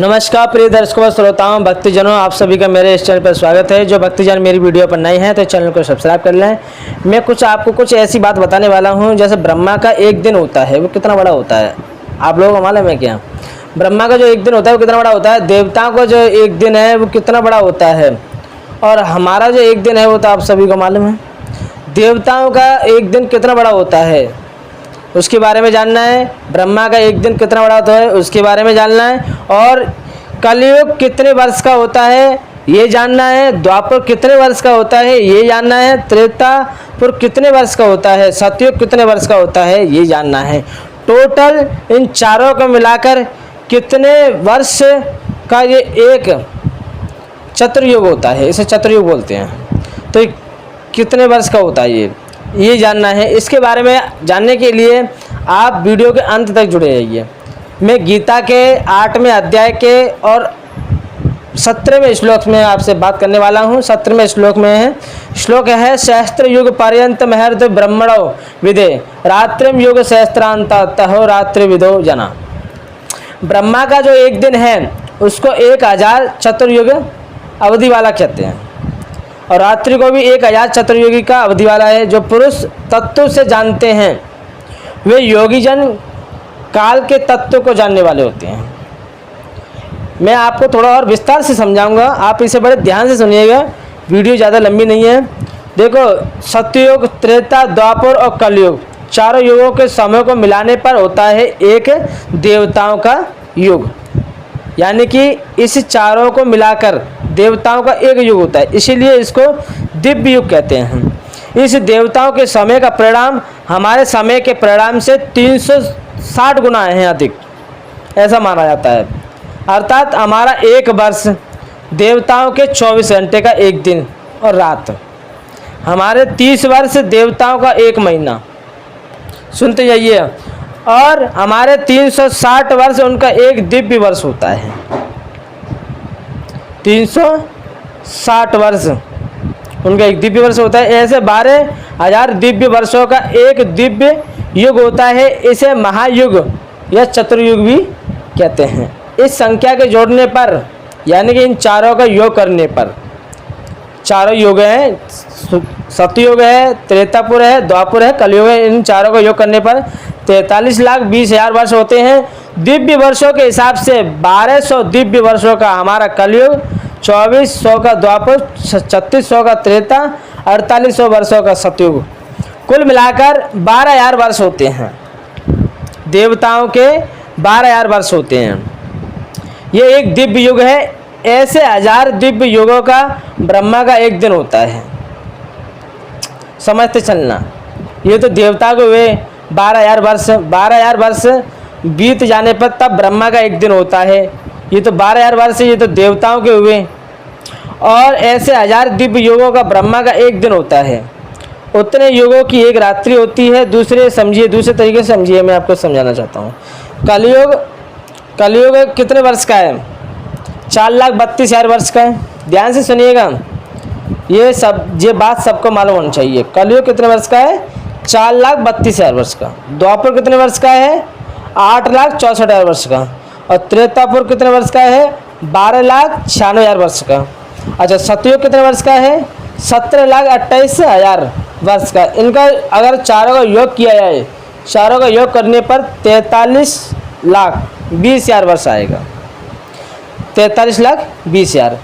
नमस्कार प्रिय दर्शकों श्रोताओं भक्तजनों, आप सभी का मेरे इस चैनल पर स्वागत है। जो भक्तजन मेरी वीडियो पर नए हैं तो चैनल को सब्सक्राइब कर लें। मैं आपको कुछ ऐसी बात बताने वाला हूं, जैसे ब्रह्मा का एक दिन होता है वो कितना बड़ा होता है। आप लोगों को मालूम है क्या? ब्रह्मा का जो एक दिन होता है वो कितना बड़ा होता है। देवताओं का जो एक दिन है वो कितना बड़ा होता है, और हमारा जो एक दिन है वो तो आप सभी को मालूम है। देवताओं का एक दिन कितना बड़ा होता है उसके बारे में जानना है। ब्रह्मा का एक दिन कितना बड़ा होता है उसके बारे में जानना है। और कलयुग कितने वर्ष का होता है ये जानना है। द्वापर कितने वर्ष का होता है ये जानना है। त्रेतापुर कितने वर्ष का होता है। सतयुग कितने वर्ष का होता है ये जानना है। टोटल इन चारों को मिलाकर कितने वर्ष का ये एक चतुर्युग होता है, इसे चतुर्युग बोलते हैं। तो कितने वर्ष का होता है ये जानना है। इसके बारे में जानने के लिए आप वीडियो के अंत तक जुड़े रहिए। मैं गीता के 8वें अध्याय के और 17वें श्लोक में आपसे बात करने वाला हूँ। 17वें श्लोक में है, श्लोक है सहस्त्र युग पर्यंत महर्द ब्रह्मणो विदे रात्रिम युग सहस्त्रांत तहो रात्रि विदो जना। ब्रह्मा का जो एक दिन है उसको 1000 चतुर्युग अवधि वाला कहते हैं, और रात्रि को भी 1000 चतुर्युगी का अवधि वाला है। जो पुरुष तत्व से जानते हैं वे योगी जन काल के तत्व को जानने वाले होते हैं। मैं आपको थोड़ा और विस्तार से समझाऊंगा, आप इसे बड़े ध्यान से सुनिएगा, वीडियो ज़्यादा लंबी नहीं है। देखो, सत्ययुग, त्रेता, द्वापर और कलयुग चारों युगों के समय को मिलाने पर होता है एक देवताओं का युग। यानी कि इस चारों को मिलाकर देवताओं का एक युग होता है, इसीलिए इसको दिव्य युग कहते हैं। इस देवताओं के समय का परिणाम हमारे समय के परिणाम से 360 गुना है अधिक, ऐसा माना जाता है। अर्थात हमारा एक वर्ष देवताओं के 24 घंटे का एक दिन और रात, हमारे 30 वर्ष देवताओं का एक महीना, सुनते जाइए, और हमारे 360 वर्ष उनका एक दिव्य वर्ष होता है। 360 वर्ष उनका एक दिव्य वर्ष होता है। ऐसे 12,000 दिव्य वर्षों का एक दिव्य युग होता है। इसे महायुग या चतुर्युग भी कहते हैं। इस संख्या के जोड़ने पर, यानी कि इन चारों का योग करने पर, चारों युग हैं, सतयुग है, त्रेतापुर है, द्वापुर है, कलयुग है, इन चारों का योग करने पर 43,20,000 वर्ष होते हैं। दिव्य वर्षों के हिसाब से 1200 दिव्य वर्षों का हमारा कलयुग, 2400 का द्वापर, 3600 का त्रेता, 4800 वर्षों का सतयुग, कुल मिलाकर 12,000 वर्ष होते हैं। देवताओं के 12,000 वर्ष होते हैं। ये एक दिव्य युग है। ऐसे 1000 दिव्य युगों का ब्रह्मा का एक दिन होता है, समझते चलना। ये तो देवता को हुए 12,000 वर्ष, 12,000 वर्ष बीत जाने पर तब ब्रह्मा का एक दिन होता है। ये तो 12,000 वर्ष ये तो देवताओं के हुए, और ऐसे 1000 दिव्य युगों का ब्रह्मा का एक दिन होता है। उतने युगों की एक रात्रि होती है। दूसरे तरीके से समझिए, मैं आपको समझाना चाहता हूँ। कलयुग कितने वर्ष का है? 4,32,000 वर्ष का है। ध्यान से सुनिएगा, ये बात सबको मालूम होनी चाहिए। कलयुग कितने वर्ष का है? 4,32,000 वर्ष का। द्वापर कितने वर्ष का है? 8,64,000 वर्ष का। और त्रेतापुर कितने वर्ष का है? 12,96,000 वर्ष का। अच्छा, सतयुग कितने वर्ष का है? 17,28,000 वर्ष का। इनका अगर चारों का योग किया जाए, चारों का योग करने पर 43,20,000 वर्ष आएगा। 43,20,000।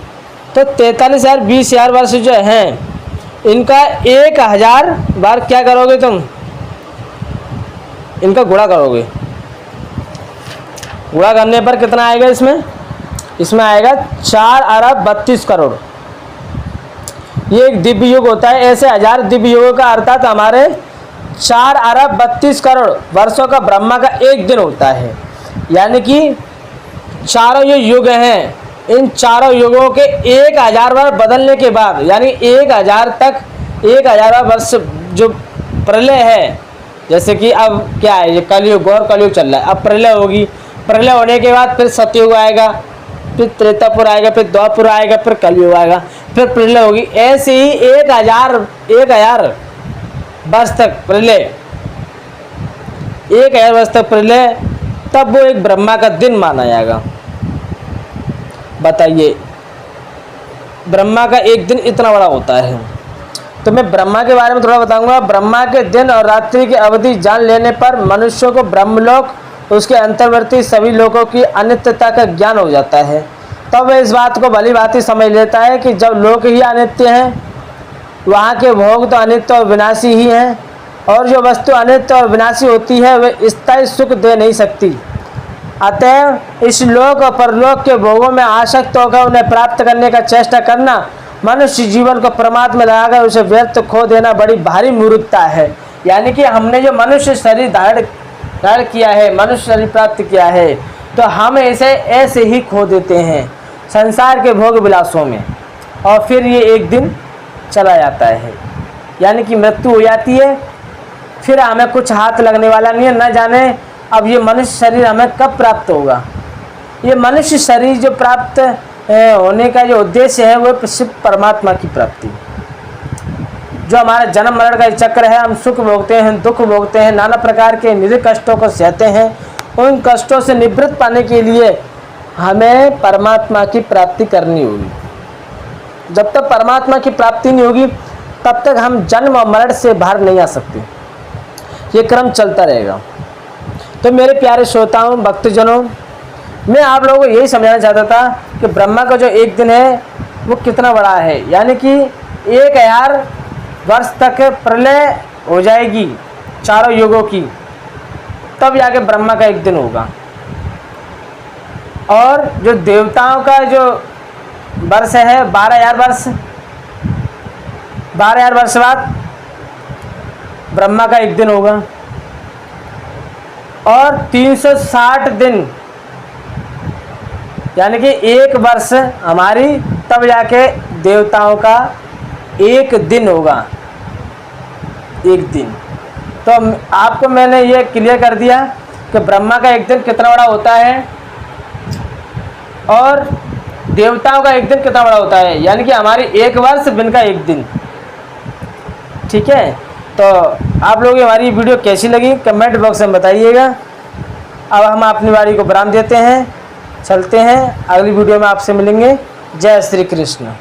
तो 43,20,000 वर्ष जो हैं, इनका 1000 बार क्या करोगे तुम? इनका गुणा करोगे। गुणा करने पर कितना आएगा इसमें आएगा 4 अरब 32 करोड़। ये एक दिव्य युग होता है। ऐसे 1000 दिव्य युगों का, अर्थात हमारे 4 अरब 32 करोड़ वर्षों का ब्रह्मा का एक दिन होता है। यानी कि चारों ये युग हैं, इन चारों युगों के 1000 बार बदलने के बाद, यानी 1000 तक 1000 वर्ष जो प्रलय है, जैसे कि अब क्या है, ये कलयुग और कलयुग चल रहा है, अब प्रलय होगी। प्रलय होने के बाद फिर सतयुग आएगा, फिर त्रेतापुर आएगा, फिर द्वापुर आएगा, फिर कलयुग आएगा, फिर प्रलय होगी। ऐसे ही 1000 वर्ष तक प्रलय, 1000 वर्ष तक प्रलय, तब वो एक ब्रह्मा का दिन माना जाएगा। बताइए, ब्रह्मा का एक दिन इतना बड़ा होता है। तो मैं ब्रह्मा के बारे में थोड़ा बताऊंगा। ब्रह्मा के दिन और रात्रि की अवधि जान लेने पर मनुष्य को ब्रह्मलोक, उसके अंतर्वर्ती सभी लोगों की अनित्यता का ज्ञान हो जाता है। तब वह इस बात को भली भांति समझ लेता है कि जब लोक ही अनित्य हैं, वहाँ के भोग तो अनित्य और विनाशी ही हैं, और जो वस्तु अनित्य और विनाशी होती है वह स्थायी सुख दे नहीं सकती। अतएव इस लोक और परलोक के भोगों में आसक्त होकर उन्हें प्राप्त करने का चेष्टा करना, मनुष्य जीवन को परमात्मा में लगाकर उसे व्यर्थ खो देना बड़ी भारी मूर्खता है। यानी कि हमने जो मनुष्य शरीर धारण किया है, मनुष्य शरीर प्राप्त किया है, तो हम इसे ऐसे ही खो देते हैं संसार के भोग विलासों में, और फिर ये एक दिन चला जाता है, यानी कि मृत्यु हो जाती है। फिर हमें कुछ हाथ लगने वाला नहीं है। न जाने अब ये मनुष्य शरीर हमें कब प्राप्त होगा। ये मनुष्य शरीर जो प्राप्त होने का जो उद्देश्य है वो सिर्फ परमात्मा की प्राप्ति। जो हमारा जन्म मरण का चक्र है, हम सुख भोगते हैं, दुख भोगते हैं, नाना प्रकार के निजी कष्टों को सहते हैं। उन कष्टों से निवृत्त पाने के लिए हमें परमात्मा की प्राप्ति करनी होगी। जब तक परमात्मा की प्राप्ति नहीं होगी तब तक हम जन्म और मरण से बाहर नहीं आ सकते। ये क्रम चलता रहेगा। तो मेरे प्यारे श्रोताओं, भक्तजनों, मैं आप लोगों को यही समझाना चाहता था कि ब्रह्मा का जो एक दिन है वो कितना बड़ा है। यानी कि 1000 वर्ष तक प्रलय हो जाएगी चारों युगों की, तब जाके ब्रह्मा का एक दिन होगा। और जो देवताओं का जो वर्ष है 12,000 वर्ष, 12,000 वर्ष बाद ब्रह्मा का एक दिन होगा। और 360 दिन, यानी कि एक वर्ष हमारी, तब जाके देवताओं का एक दिन होगा, एक दिन। तो आपको मैंने ये क्लियर कर दिया कि ब्रह्मा का एक दिन कितना बड़ा होता है और देवताओं का एक दिन कितना बड़ा होता है, यानी कि हमारी एक वर्ष बिन का एक दिन। ठीक है, तो आप लोगों की हमारी वीडियो कैसी लगी कमेंट बॉक्स में बताइएगा। अब हम अपनी बारी को विराम देते हैं, चलते हैं, अगली वीडियो में आपसे मिलेंगे। जय श्री कृष्ण।